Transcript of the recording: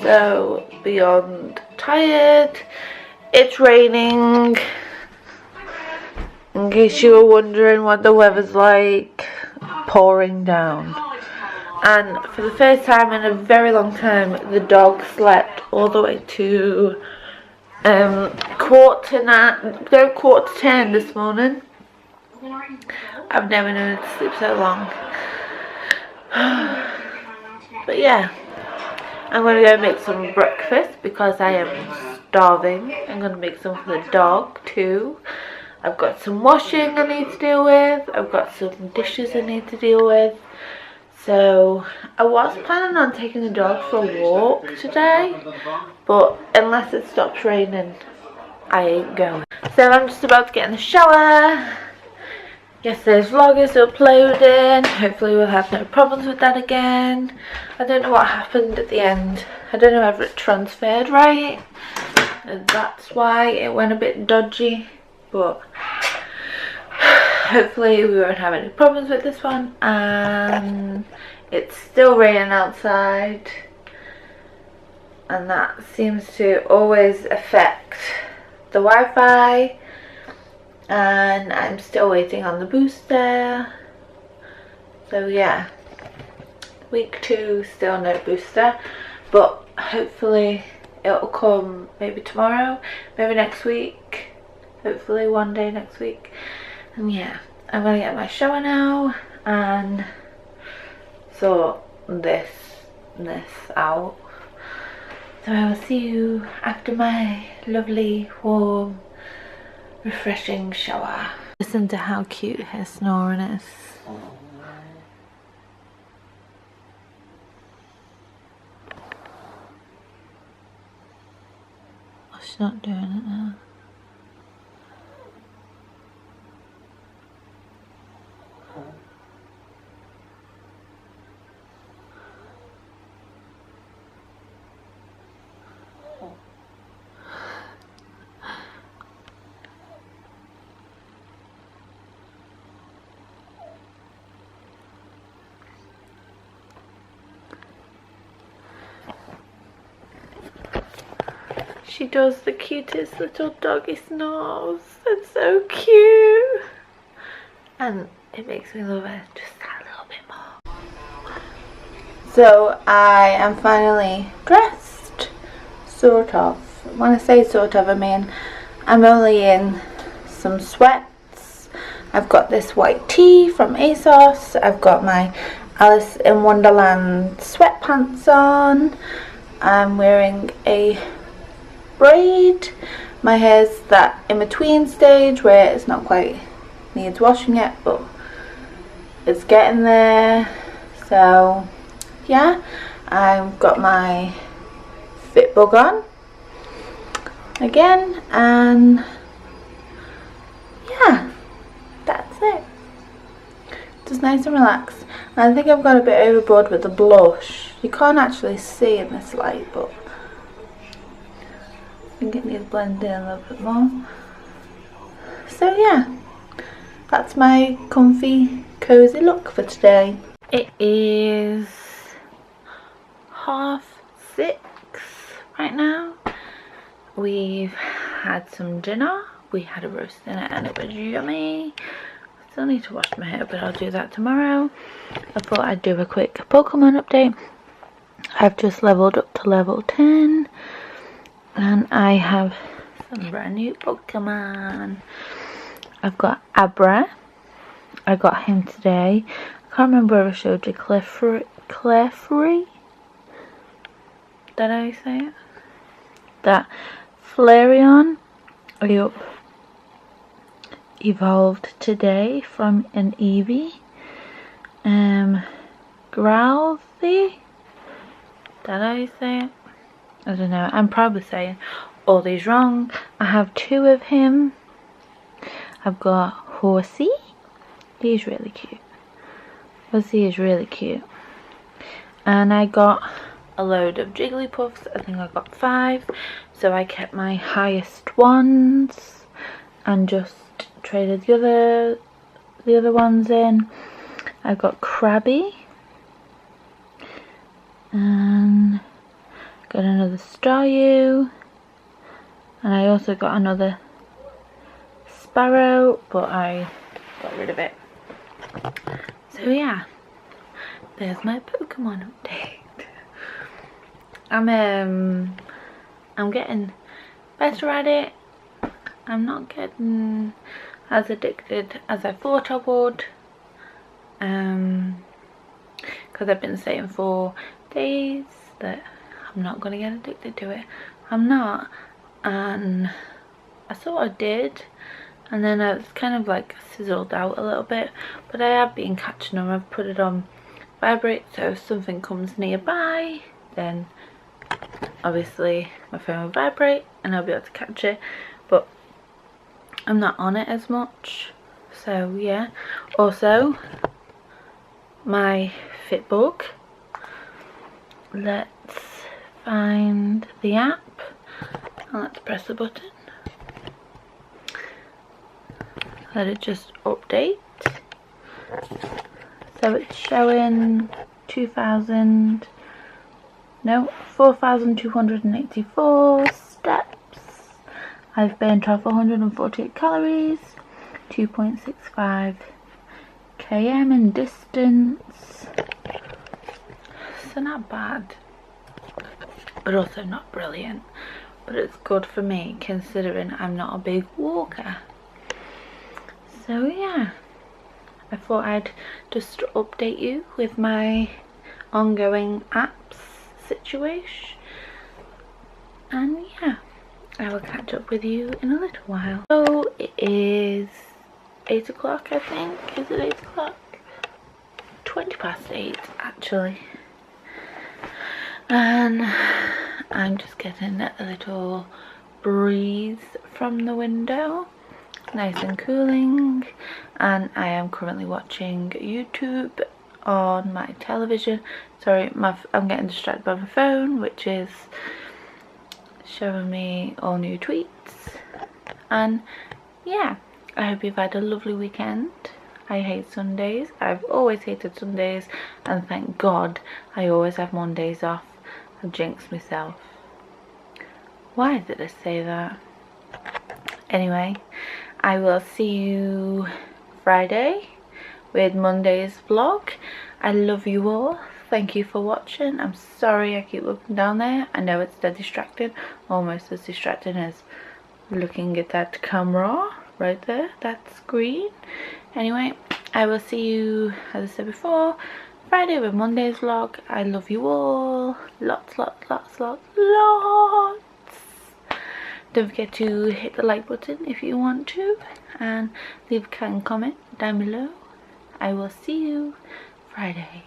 so beyond tired. It's raining, in case you were wondering what the weather's like, pouring down. And for the first time in a very long time, the dog slept all the way to quarter to 10 this morning. I've never known it to sleep so long. But yeah, I'm going to go make some breakfast because I am starving. I'm going to make some for the dog too. I've got some washing I need to deal with. I've got some dishes I need to deal with. So I was planning on taking the dog for a walk today, but unless it stops raining, I ain't going. So I'm just about to get in the shower. Yesterday's vlog is uploading. Hopefully we'll have no problems with that again. I don't know what happened at the end. I don't know whether it transferred right, and that's why it went a bit dodgy, but hopefully we won't have any problems with this one. And it's still raining outside, and that seems to always affect the Wi-Fi. And I'm still waiting on the booster. So yeah, week 2 still no booster, but hopefully it'll come maybe tomorrow, maybe next week, hopefully one day next week. And yeah, I'm gonna get my shower now and sort this out. So I will see you after my lovely warm refreshing shower. Listen to how cute her snoring is. Oh, she's not doing it now. She does the cutest little doggy snores. It's so cute. And it makes me love her just that little bit more. So I am finally dressed. Sort of. When I say sort of, I mean I'm only in some sweats. I've got this white tee from ASOS. I've got my Alice in Wonderland sweatpants on. I'm wearing a braid. My hair's that in between stage where it's not quite needs washing yet, but it's getting there. So yeah, I've got my Fitbug on again, and yeah, that's it. Just nice and relaxed. And I think I've got a bit overboard with the blush. You can't actually see in this light, but I think it needs blending in a little bit more. So yeah, that's my comfy, cozy look for today. It is 5:30 right now. We've had some dinner. We had a roast dinner and it was yummy. I still need to wash my hair, but I'll do that tomorrow. I thought I'd do a quick Pokemon update. I've just leveled up to level 10. And I have some brand new Pokemon. I've got Abra. I got him today. I can't remember if I showed you Clefairy. Did I say it? That Flareon evolved today from an Eevee. Growlithe. Did I say it? I don't know, I'm probably saying all these wrong. I have 2 of him. I've got Horsey. He's really cute. Horsey is really cute. And I got a load of Jigglypuffs. I think I got 5. So I kept my highest ones and just traded the other ones in. I've got Krabby. And Got another Staryu, and I also got another Sparrow, but I got rid of it. So yeah, there's my Pokemon update. I'm getting better at it. I'm not getting as addicted as I thought I would, because I've been saying for days that I'm not going to get addicted to it. I'm not, and I thought I did, and then I was kind of like sizzled out a little bit, but I have been catching them. I've put it on vibrate, so if something comes nearby, then obviously my phone will vibrate and I'll be able to catch it, but I'm not on it as much. So yeah, also my Fitbug, let's find the app and let's press the button, let it just update. So it's showing 4,284 steps. I've burned 1,248 calories, 2.65 km in distance. So not bad, but also not brilliant. But it's good for me considering I'm not a big walker. So yeah, I thought I'd just update you with my ongoing apps situation, and yeah, I will catch up with you in a little while. So it is 8 o'clock, I think. Is it 8 o'clock? 20 past 8 actually, and I'm just getting a little breeze from the window, nice and cooling, and I am currently watching YouTube on my television. Sorry, I'm getting distracted by my phone, which is showing me all new tweets. And yeah, I hope you've had a lovely weekend. I hate Sundays. I've always hated Sundays, and thank God I always have Mondays off. I've jinxed myself. Why did I say that? Anyway, I will see you Friday with Monday's vlog. I love you all. Thank you for watching. I'm sorry I keep looking down there. I know it's dead distracting, almost as distracting as looking at that camera right there, that screen. Anyway, I will see you, as I said before, Friday with Monday's vlog. I love you all. Lots. Don't forget to hit the like button if you want to, and leave a kind comment down below. I will see you Friday.